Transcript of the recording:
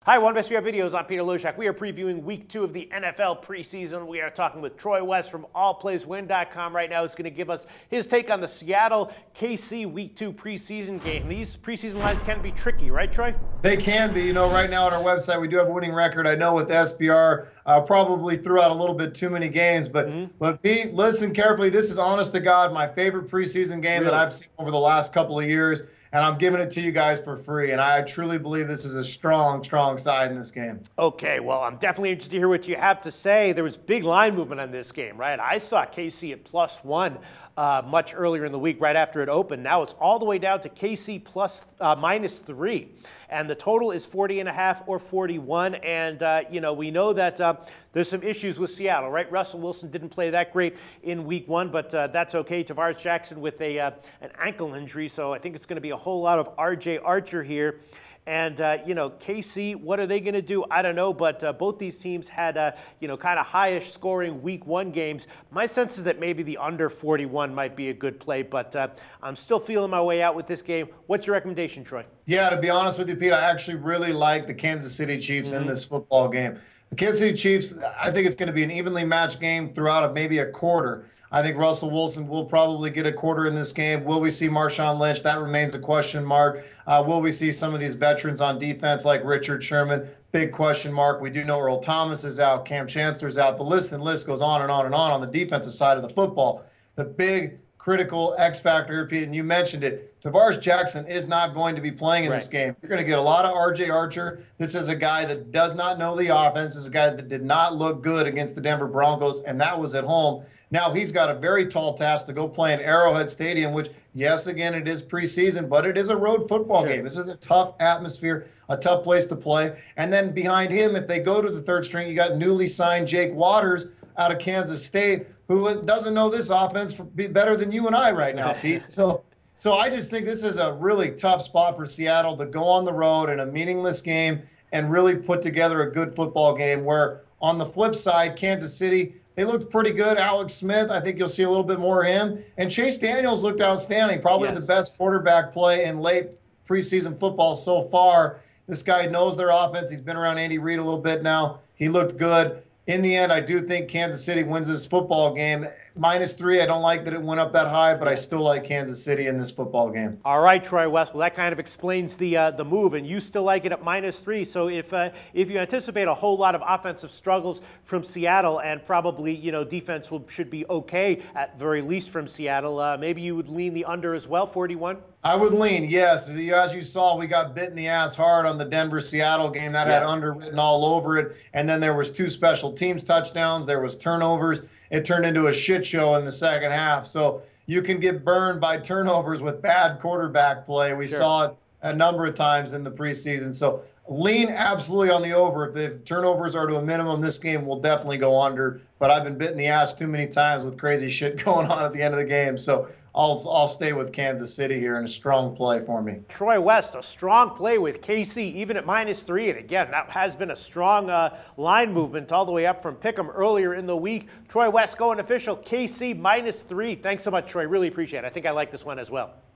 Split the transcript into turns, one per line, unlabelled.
Hi, One Best VR Videos. I'm Peter Loshak. We are previewing Week 2 of the NFL preseason. We are talking with Troy West from allplayswin.com right now. He's going to give us his take on the Seattle KC Week 2 preseason game. These preseason lines can be tricky, right, Troy?
They can be. You know, right now on our website, we do have a winning record. I know with SBR, probably threw out a little bit too many games. But Pete, listen carefully. This is, honest to God, my favorite preseason game that I've seen over the last couple of years. And I'm giving it to you guys for free. And I truly believe this is a strong, strong side in this game.
Okay, well, I'm definitely interested to hear what you have to say. There was big line movement on this game, right? I saw KC at +1 much earlier in the week, right after it opened. Now it's all the way down to KC -3. And the total is 40.5 or 41. And, you know, we know that there's some issues with Seattle, right? Russell Wilson didn't play that great in Week 1, but that's okay. Tavares Jackson with an ankle injury, so I think it's going to be a whole lot of R.J. Archer here. And, you know, KC, what are they going to do? I don't know, but both these teams had, you know, kind of highish scoring Week 1 games. My sense is that maybe the under 41 might be a good play, but I'm still feeling my way out with this game. What's your recommendation, Troy?
Yeah, to be honest with you, Pete, I actually really like the Kansas City Chiefs in this football game. The Kansas City Chiefs, I think it's going to be an evenly matched game throughout maybe a quarter. I think Russell Wilson will probably get a quarter in this game. Will we see Marshawn Lynch? That remains a question mark. Will we see some of these veterans on defense like Richard Sherman? Big question mark. We do know Earl Thomas is out. Cam Chancellor's out. The list goes on and on and on the defensive side of the football. The big critical X factor here, Pete, and you mentioned it. Tavares Jackson is not going to be playing in this game. You're going to get a lot of R.J. Archer. This is a guy that does not know the offense. This is a guy that did not look good against the Denver Broncos, and that was at home. Now he's got a very tall task to go play in Arrowhead Stadium, which, yes, again, it is preseason, but it is a road football game. This is a tough atmosphere, a tough place to play. And then behind him, if they go to the third string, you got newly signed Jake Waters out of Kansas State, who doesn't know this offense better than you and I right now, Pete. So I just think this is a really tough spot for Seattle to go on the road in a meaningless game and really put together a good football game, where on the flip side, Kansas City, they looked pretty good. Alex Smith, I think you'll see a little bit more of him. And Chase Daniels looked outstanding, probably the best quarterback play in late preseason football so far. This guy knows their offense. He's been around Andy Reid a little bit now. He looked good. In the end, I do think Kansas City wins this football game. -3, I don't like that it went up that high, but I still like Kansas City in this football game.
All right, Troy West. Well, that kind of explains the move, and you still like it at -3. So if you anticipate a whole lot of offensive struggles from Seattle, and probably, you know, defense should be okay at very least from Seattle, maybe you would lean the under as well, 41?
I would lean, yes. As you saw, we got bit in the ass hard on the Denver-Seattle game. That had under written all over it. And then there was 2 special teams touchdowns. There was turnovers. It turned into a shit show in the second half. So you can get burned by turnovers with bad quarterback play. We saw it a number of times in the preseason. So lean absolutely on the over. If the turnovers are to a minimum, this game will definitely go under. But I've been bit in the ass too many times with crazy shit going on at the end of the game. So I'll stay with Kansas City here, and a strong play for me.
Troy West, a strong play with KC, even at -3. And again, that has been a strong line movement all the way up from Pick'em earlier in the week. Troy West going official, KC -3. Thanks so much, Troy. Really appreciate it. I think I like this one as well.